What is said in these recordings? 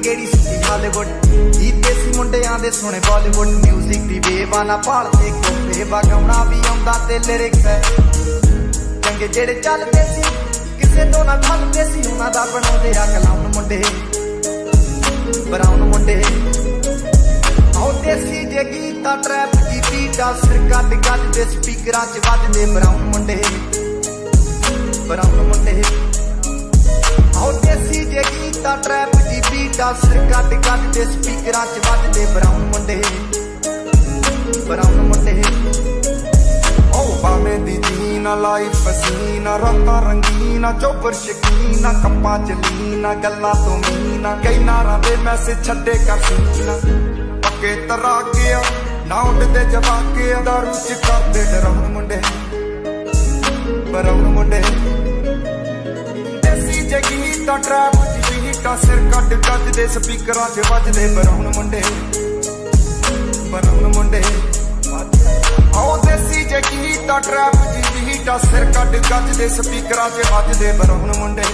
गेड़ी सुनी हालीवुड गीत देसी मुंडियां दे सुने बॉलीवुड म्यूजिक दी वेव ना भालदे कोफे गाउणा भी आउंदा ते लिरिक्स चंगे जेड़े चलदे सी किसे तो ना खलदे सी उन्हां दा बनाउंदे आ कलाउन मुंडे ब्राउन मुंडे आओ देसी जे गीत ट्रैप दी बीट सिर कट कट दे स्पीकरां च वजदे ब्राउन मुंडे आओ देसी जे गीत ट्रैप दी बीट सिर कट कट दे स्पीकरां च वजदे ब्राउन मुंडे ओ बामे दी जीना लाइफ पसीना रातां रंगीना चोपर शकीना कप्पां च लीना गल्लां तो मीना कई नारां दे मैसेज छड्डे कर सीना पक्के तरा गया ना उडदे जवाके दारू च करदे डराउन मुंडे ब्राउन मुंडे देसी जे गीत ट्रैप दी बीट सिर कट कट दे स्पीकरां च वजदे ब्राउन मुंडे आओ देसी जे गीत ट्रैप दी बीट सिर कट कट दे स्पीकरां च वजदे ब्राउन मुंडे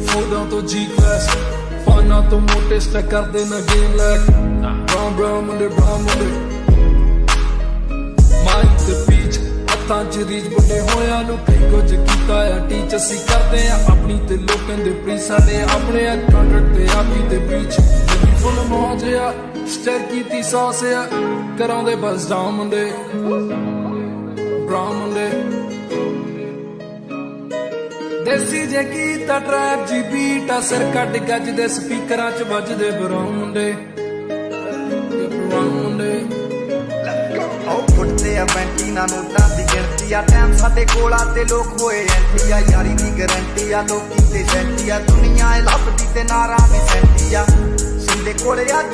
फोडां तो जी क्लास फाना तो मोटे स्टैक करदे ना गेम लैक ब्राउन मुंडे माइक ते पीच हत्थां च रीच बुड्ढे होया नु कई कुछ कीता आ टीच असी करदे आ अपनी ते लोकां दे प्री साडे अपने आ कंट्रैक्ट ते आपी ते बीच जदी फुल मौज आ स्टर कीती सॉस आ करांदे बस डाउन मुंडे ब्राउन मुंडे देसी जे गीत ट्रैप जी बीट सिर कट गज दे स्पीकरां च वजदे ब्राउन मुंडे आओ फुटदे आ पैंटीना नोटां दी गिणती आ टाइम साडे कोल आ ते लोक होए एंटी आ यारी दी गारंटी आ लोकी ते सैंटी आ दुनिया ए लभदी ते नारा भी सैंटी आ सिंधे कोले अज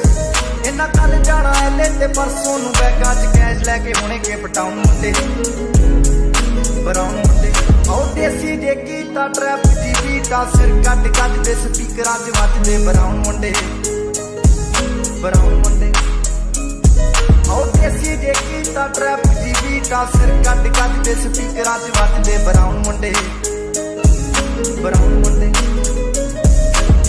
इन्ना कल जाना एले ते परसों नू बैगा च कैश लैके हुणे केप टाउन मुंडे ब्राउन मुंडे आओ देसी जे गीत ट्रैप दी बीट सिर कट कट दे स्पीकरां च वजदे ब्राउन मुंडे आओ देसी जे गीत ट्रैप दी बीट सिर कट कट दे स्पीकरां च वजदे ब्राउन मुंडे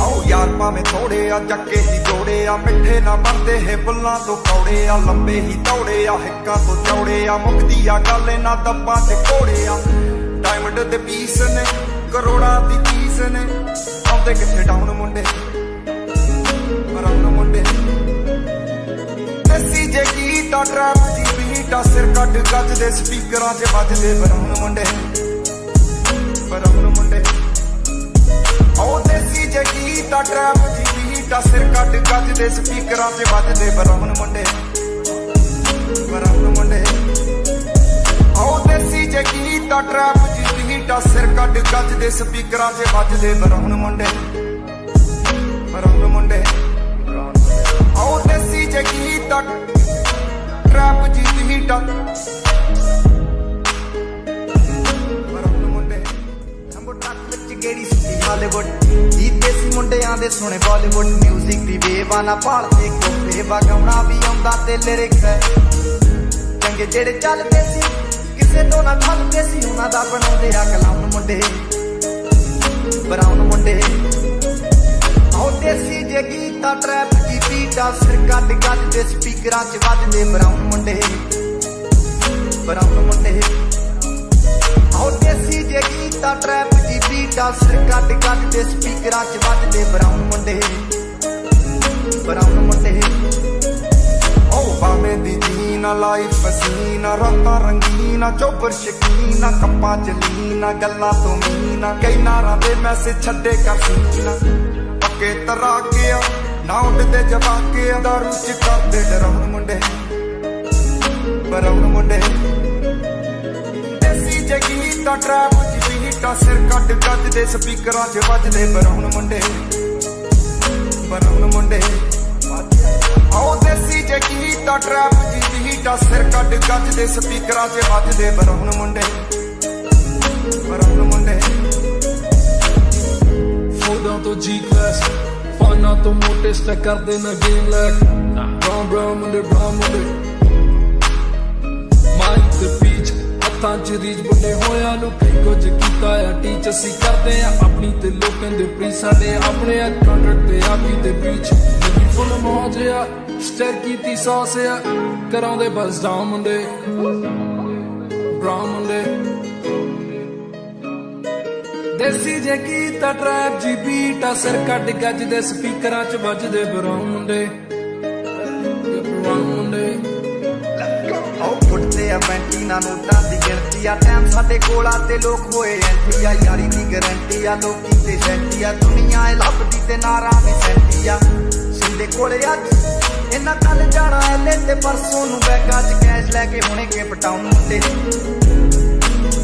आओ यार भावें थोड़े आ जक्के ही जोड़े आ मिठे ना बनदे है बुल्लां तो कौड़े आ लंबे ही दौड़े आ हिक्कां तो चौड़े आ मुकदी आ गल ना दब्बां च कोड़े आ डायमंड दे पीस ने करोड़ां दी चीज ने आउंदे किथे डाउन मुंडे ब्राउन मुंडे देसी जे गीत ट्रैप दी बीट सिर कट गज दे स्पीकरां च वजदे ब्राउन मुंडे आओ देसी जे गीत ट्रैप दी बीट सिर कट गज दे स्पीकरां च वजदे ब्राउन मुंडे आओ देसी जे गीत ट्रैप दी बीट सिर कट गज दे स्पीकरां च वजदे ब्राउन मुंडे आओ देसी जे गीत ट्रैप दी बीट गेड़ी सुनी हालीवुड गीत देसी मुंडियां दे सुने बॉलीवुड म्यूजिक दी वेव ना भालदे कोफे गाउणा भी आउंदा ते लिरिक्स चंगे जेड़े चलदे सी किसे तो ना खलदे सी उन्हां दा बनाउंदे आ कलाउन मुंडे ब्राउन मुंडे आओ देसी जे गीत ट्रैप दी बीट सिर कट कट दे स्पीकरां च वजदे ब्राउन मुंडे आओ देसी जे गीत ट्रैप दी बीट सिर कट कट दे स्पीकरां च वजदे ब्राउन मुंडे ओ बामे दी जीना लाइफ पसीना रातां रंगीना चोपर शकीना कप्पां च लीना गल्लां तो मीना कई नारां दे मैसेज छड्डे कर सीना पक्के तरा गया ना उडदे जवाके दारू च करदे डराउन मुंडे ब्राउन मुंडे देसी जे गीत ट्रैप दी बीट सिर कट कट दे स्पीकरां च वजदे ब्राउन मुंडे आओ देसी जे गीत ट्रैप दी बीट सिर कट कट दे स्पीकरां च वजदे ब्राउन मुंडे फोडां तो जी क्लास फाना तो मोटे स्टैक करदे ना गेम लैक ब्राउन मुंडे माइक ते पीच ਹੱਥਾਂ 'ਚ ਰੀਝ ਬੁੱਢੇ ਹੋਇਆਂ ਨੂੰ ਕਈ ਕੁਝ ਕੀਤਾ ਆ ਟੀਚ ਅਸੀਂ ਕਰਦੇ ਆ ਆਪਣੀ ਤੇ ਲੋਕਾਂ ਦੇ ਪ੍ਰੀ ਸਾਡੇ ਆਪਣੇ ਆ ਕੰਟਰੈਕਟ ਤੇ ਆਪੀ ਤੇ ਬੀਚ ਲੱਗੀ ਫੁੱਲ ਮੌਜ ਆ ਸਟਰ ਕੀਤੀ ਸੌਸ ਆ ਕਰਾਉਂਦੇ ਬਸ ਡਾਊਨ ਮੁੰਡੇ ਬਰਾਊਨ ਮੁੰਡੇ ਦੇਸੀ ਜੇ ਕੀਤਾ ਟਰੈਪ ਜੀ ਬੀਟ ਆ ਸਿਰ ਕੱਢ ਗੱਜ ਦੇ ਸਪੀਕਰਾਂ 'ਚ ਵੱਜਦੇ ਬਰਾਊਨ ਮੁੰਡੇ ਬਰਾਊਨ ਮੁੰਡੇ ਆਓ ਫੁੱਟਦੇ ਆ ਪੈਂਟੀਨਾ ਨੋਟਾਂ ਦੀ ਗਿਣਤੀ ਆ ਟਾਈਮ ਸਾਡੇ ਕੋਲ ਆ ਤੇ ਲੋਕ ਹੋਏ ਐਂਟੀ ਆ ਯਾਰੀ ਦੀ ਗਰੰਟੀ ਆ ਲੋਕੀ ਤੇ ਸੈਂਟੀ ਆ ਦੁਨੀਆ ਇਹ ਲੱਭਦੀ ਤੇ ਨਾਰਾਂ ਵੀ ਸੈਂਟੀ ਆ ਸਿੰਦੇ ਕੋਲੇ ਅੱਜ ਇਹਨਾਂ ਕੱਲ ਜਾਣਾ ਐਲੇ ਤੇ ਪਰਸੋਂ ਨੂੰ ਬੈਗਾਂ 'ਚ ਕੈਸ਼ ਲੈ ਕੇ ਹੁਣੇ ਕੇ ਪਟਾਉਣ ਮੁੰਡੇ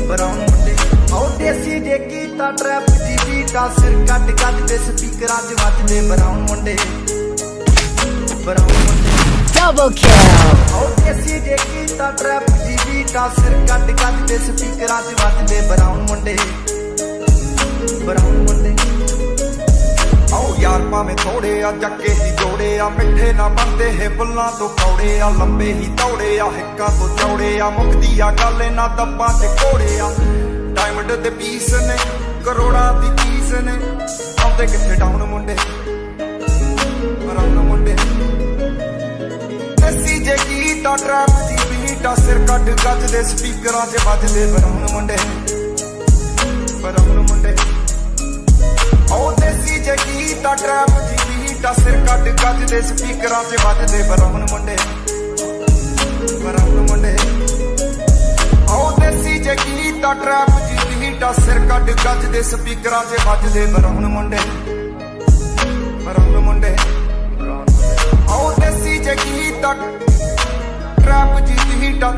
ਬਰਾਊਨ ਮੁੰਡੇ ਆਓ ਦੇਸੀ ਜੇ ਕੀਤਾ ਟਰੈਪ ਜੀ ਬੀਟਾ ਸਿਰ ਕੱਟ ਗੱਜ ਦੇ ਸਪੀਕਰਾਂ 'ਚ ਵੱਜਦੇ ਬਰਾਊਨ ਮੁੰਡੇ ਬਰਾਊਨ ਮੁੰਡੇ Double kill. ਆਓ ਦੇਸੀ ਜੇ ਕੀਤਾ ਟਰੈਪ ਜੀ ਬੀਟਾ ਸਿਰ ਕੱਟ ਗੱਜ ਦੇ ਸਪੀਕਰਾਂ 'ਚ ਵੱਜਦੇ ਬਰਾਊਨ ਮੁੰਡੇ ਬਰਾਊਨ ਮੁੰਡੇ ਆਓ ਯਾਰ ਭਾਵੇਂ ਥੋੜੇ ਆ ਚੱਕੇ ਹੀ ਜੋੜੇ ਆ ਮਿੱਠੇ ਨਾ ਬੰਦੇ ਹੈ ਬੁੱਲਾਂ ਤੋਂ ਕੌੜੇ ਆ ਲੰਬੇ ਹੀ ਦੌੜੇ ਆ ਹਿੱਕਾਂ ਤੋਂ ਚੌੜੇ ਆ ਮੁਕਦੀ ਆ ਗੱਲ ਇਹਨਾਂ ਦੱਬਾਂ ਤੇ ਕੋੜੇ ਆ ਡਾਇਮੰਡ ਦੇ ਪੀਸ ਨੇ ਕਰੋੜਾਂ ਦੀ ਚੀਜ਼ ਨੇ ਆਉਂਦੇ ਕਿੱਥੇ ਡਾਊਨ ਮੁੰਡੇ ਬਰਾਊਨ ਮੁੰਡੇ ਦੇਸੀ ਜੇ ਕੀਤਾ ਟਰੈਪ ਦੀ ਬੀਟਾ ਸਿਰ ਕੱਢ ਗੱਜ ਦੇ ਸਪੀਕਰਾਂ 'ਚ ਵੱਜਦੇ ਬਰਾਊਨ ਮੁੰਡੇ ਬਰਾਊਨ ਮੁੰਡੇ ਆਓ ਦੇਸੀ ਜੇ ਕੀਤਾ ਟਰੈਪ ਦੀ ਬੀਟਾ ਸਿਰ ਕੱਢ ਗੱਜ ਦੇ ਸਪੀਕਰਾਂ 'ਚ ਵੱਜਦੇ ਬਰਾਊਨ ਮੁੰਡੇ ਬਰਾਊਨ ਮੁੰਡੇ ਆਓ ਦੇਸੀ ਜੇ ਕੀਤਾ ਟਰੈਪ ਦੀ ਬੀਟਾ ਸਿਰ ਕੱਢ ਗੱਜ ਦੇ ਸਪੀਕਰਾਂ 'ਚ ਵੱਜਦੇ ਬਰਾਊਨ ਮੁੰਡੇ ਬਰਾਊਨ ਮੁੰਡੇ ਆਓ ਦੇਸੀ ਜੇ ਕੀਤਾ ਟਰੈਪ ਜੀ ਬੀਟਾ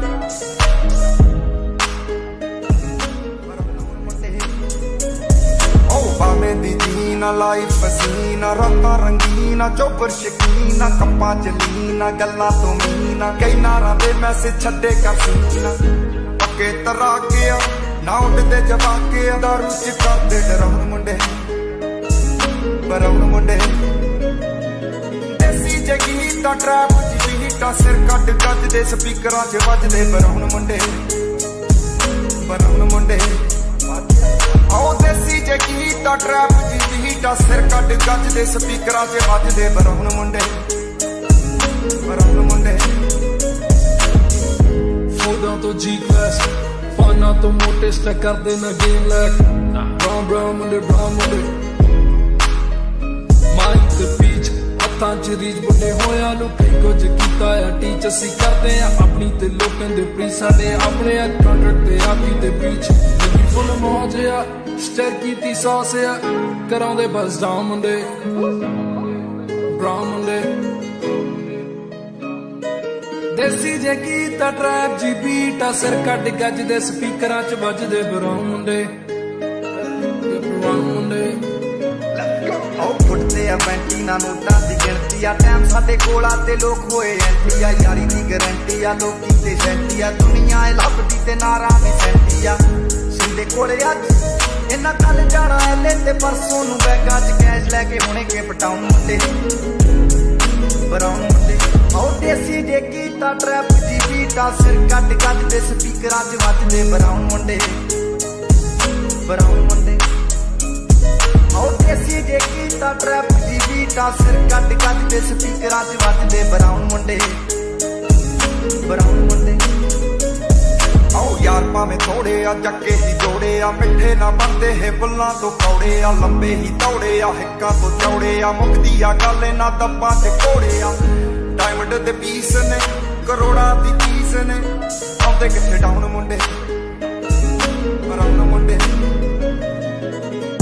ਬਾਵੇਂ ਦੀ ਜੀਨਾ ਲਾਈਫ ਹਸੀਨਾ ਰਾਤਾਂ ਰੰਗੀਨਾ ਚੋਬਰ ਸ਼ਕੀਨਾ ਕੱਪਾਂ ਚ ਲੀਨਾ ਗੱਲਾਂ ਤੋਂ ਮੀਨਾ ਕਈ ਨਾਰਾਂ ਦੇ ਮੈਸੇਜ ਛੱਡੇ ਕਰ ਸੀਨਾ ਪੱਕੇ ਤਰਾ ਕੇ ਆ ਨਾ ਉੱਡਦੇ ਜਵਾ ਕੇ ਆ ਦਾਰੂ ਚ ਕਰਦੇ ਡਰਾਉਣ ਮੁੰਡੇ ਬਰਾਉਣ ਮੁੰਡੇ ਦੇਸੀ ਜਗੀ ਦਾ ਟਰੈਪ ਜੀ ਬੀਟਾ ਸਿਰ ਕੱਟ ਗੱਜ ਦੇ ਸਪੀਕਰਾਂ 'ਚ ਵੱਜਦੇ ਬਰਾਉਣ ਮੁੰਡੇ ਬਰਾਉਣ ਮੁੰਡੇ ਆਓ ਦੇਸੀ ਜੇ ਕੀਤਾ ਟਰੈਪ ਜੀ ਬੀਟਾ ਸਿਰ ਕੱਟ ਗੱਜ ਦੇ ਸਪੀਕਰਾਂ 'ਚ ਵੱਜਦੇ ਬਰਾਊਨ ਮੁੰਡੇ ਬਰਾਊਨ ਮੁੰਡੇ ਫੋਟੋਆਂ ਤੋਂ ਜੀ ਕਲਾਸ ਫਾਨਾਂ ਤੋਂ ਮੋਟੇ ਸਟੈਕ ਕਰਦੇ ਨਾ ਗੇਮ ਲੈਕ ਬਰਾਊਨ ਮੁੰਡੇ ਮਾਈਕ ਤੇ ਪੀਚ ਹੱਥਾਂ 'ਚ ਰੀਝ ਬੁੱਢੇ ਹੋਇਆਂ ਨੂੰ ਕਈ ਕੁਝ ਕੀਤਾ ਆ ਟੀਚ ਅਸੀਂ ਕਰਦੇ ਆ ਆਪਣੀ ਤੇ ਲੋਕਾਂ ਦੇ ਪ੍ਰੀ ਸਾਡੇ ਆਪਣੇ ਆ ਕੰਟਰੈਕਟ ਤੇ ਆਪੀ ਤੇ ਬੀਚ ਲੱਗੀ ਫੁੱਲ ਮੌਜ ਆ ਸਟਰ ਕੀਤੀ ਸੌਸ ਆ ਕਰਾਉਂਦੇ ਬਸ ਡਾਊਨ ਮੁੰਡੇ ਬਰਾਊਨ ਮੁੰਡੇ ਦੇਸੀ ਜੇ ਕੀਤਾ ਟਰੈਪ ਜੀ ਬੀਟਾ ਸਿਰ ਕੱਢ ਗੱਜ ਦੇ ਸਪੀਕਰਾਂ 'ਚ ਵੱਜਦੇ ਬਰਾਊਨ ਮੁੰਡੇ ਬਰਾਊਨ ਮੁੰਡੇ ਆਓ ਫੁੱਟਦੇ ਆ ਪੈਂਟੀਨਾ ਨੋਟਾਂ ਦੀ ਗਿਣਤੀ ਆ ਟਾਈਮ ਸਾਡੇ ਕੋਲ ਆ ਤੇ ਲੋਕ ਹੋਏ ਐਂਟੀ ਆ ਯਾਰੀ ਦੀ ਗਰੰਟੀ ਆ ਲੋਕੀ ਤੇ ਸੈਂਟੀ ਆ ਦੁਨੀਆ ਇਹ ਲੱਭਦੀ ਤੇ ਨਾਰਾਂ ਵੀ ਸੈਂਟੀ ਆ ਸਿੰਦੇ ਕੋਲੇ ਅੱਜ ਇਹਨਾਂ ਕੱਲ ਜਾਣਾ ਐਲੇ ਤੇ ਪਰਸੋਂ ਨੂੰ ਬੈਗਾਂ 'ਚ ਕੈਸ਼ ਲੈ ਕੇ ਹੁਣੇ ਕੇ ਪਟਾਉਣ ਮੁੰਡੇ ਬਰਾਊਨ ਮੁੰਡੇ ਆਓ ਦੇਸੀ ਜੇ ਕੀਤਾ ਟਰੈਪ ਜੀ ਬੀਟਾ ਸਿਰ ਕੱਟ ਗੱਜ ਦੇ ਸਪੀਕਰਾਂ 'ਚ ਵੱਜਦੇ ਬਰਾਊਨ ਮੁੰਡੇ ਬਰਾਊਨ ਮੁੰਡੇ ਆਓ ਦੇਸੀ ਜੇ ਕੀਤਾ ਟਰੈਪ ਜੀ ਬੀਟਾ ਸਿਰ ਕੱਟ ਗੱਜ ਦੇ ਸਪੀਕਰਾਂ 'ਚ ਵੱਜਦੇ ਬਰਾਊਨ ਮੁੰਡੇ ਬਰਾਊਨ ਮੁੰਡੇ ਆਓ ਯਾਰ ਭਾਵੇਂ ਥੋੜੇ ਆ ਚੱਕੇ ਹੀ ਜੋੜੇ ਆ ਮਿੱਠੇ ਨਾ ਬੰਦੇ ਹੈ ਬੁੱਲਾਂ ਤੋਂ ਕੌੜੇ ਆ ਲੰਬੇ ਹੀ ਦੌੜੇ ਆ ਹਿੱਕਾਂ ਤੋਂ ਚੌੜੇ ਆ ਮੁਕਦੀ ਆ ਗੱਲ ਇਹਨਾਂ ਦੱਬਾਂ ਤੇ ਕੋੜੇ ਆ ਡਾਇਮੰਡ ਦੇ ਪੀਸ ਨੇ ਕਰੋੜਾਂ ਦੀ ਚੀਜ਼ ਨੇ ਆਉਂਦੇ ਕਿੱਥੇ ਡਾਊਨ ਮੁੰਡੇ ਬਰਾਊਨ ਮੁੰਡੇ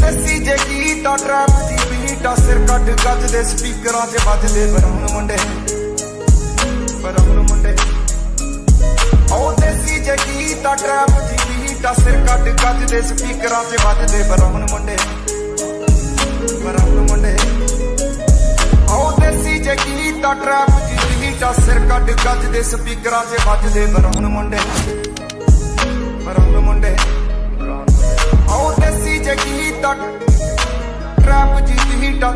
ਦੇਸੀ ਜੇ ਕੀਤਾ ਟਰੈਪ ਜੀ ਬੀਟਾ ਸਿਰ ਕੱਟ ਗੱਜ ਦੇ ਸਪੀਕਰਾਂ 'ਚ ਵੱਜਦੇ ਬਰਾਊਨ ਮੁੰਡੇ ਬਰਾਊਨ ਮੁੰਡੇ ਆਓ ਦੇਸੀ ਜੇ ਕੀਤਾ ਟਰੈਪ ਜੀ ਬੀਟਾ ਸਿਰ ਕੱਟ ਗੱਜ ਦੇ ਸਪੀਕਰਾਂ 'ਚ ਵੱਜਦੇ ਬਰਾਊਨ ਮੁੰਡੇ ਬਰਾਊਨ ਮੁੰਡੇ ਆਓ ਦੇਸੀ ਜੇ ਕੀਤਾ ਟਰੈਪ ਜੀ ਬੀਟਾ ਸਿਰ ਕੱਟ ਗੱਜ ਦੇ ਸਪੀਕਰਾਂ 'ਚ ਵੱਜਦੇ ਬਰਾਊਨ ਮੁੰਡੇ ਬਰਾਊਨ ਮੁੰਡੇ ਆਓ ਦੇਸੀ ਜੇ ਕੀਤਾ ਟਰੈਪ ਜੀ ਬੀਟਾ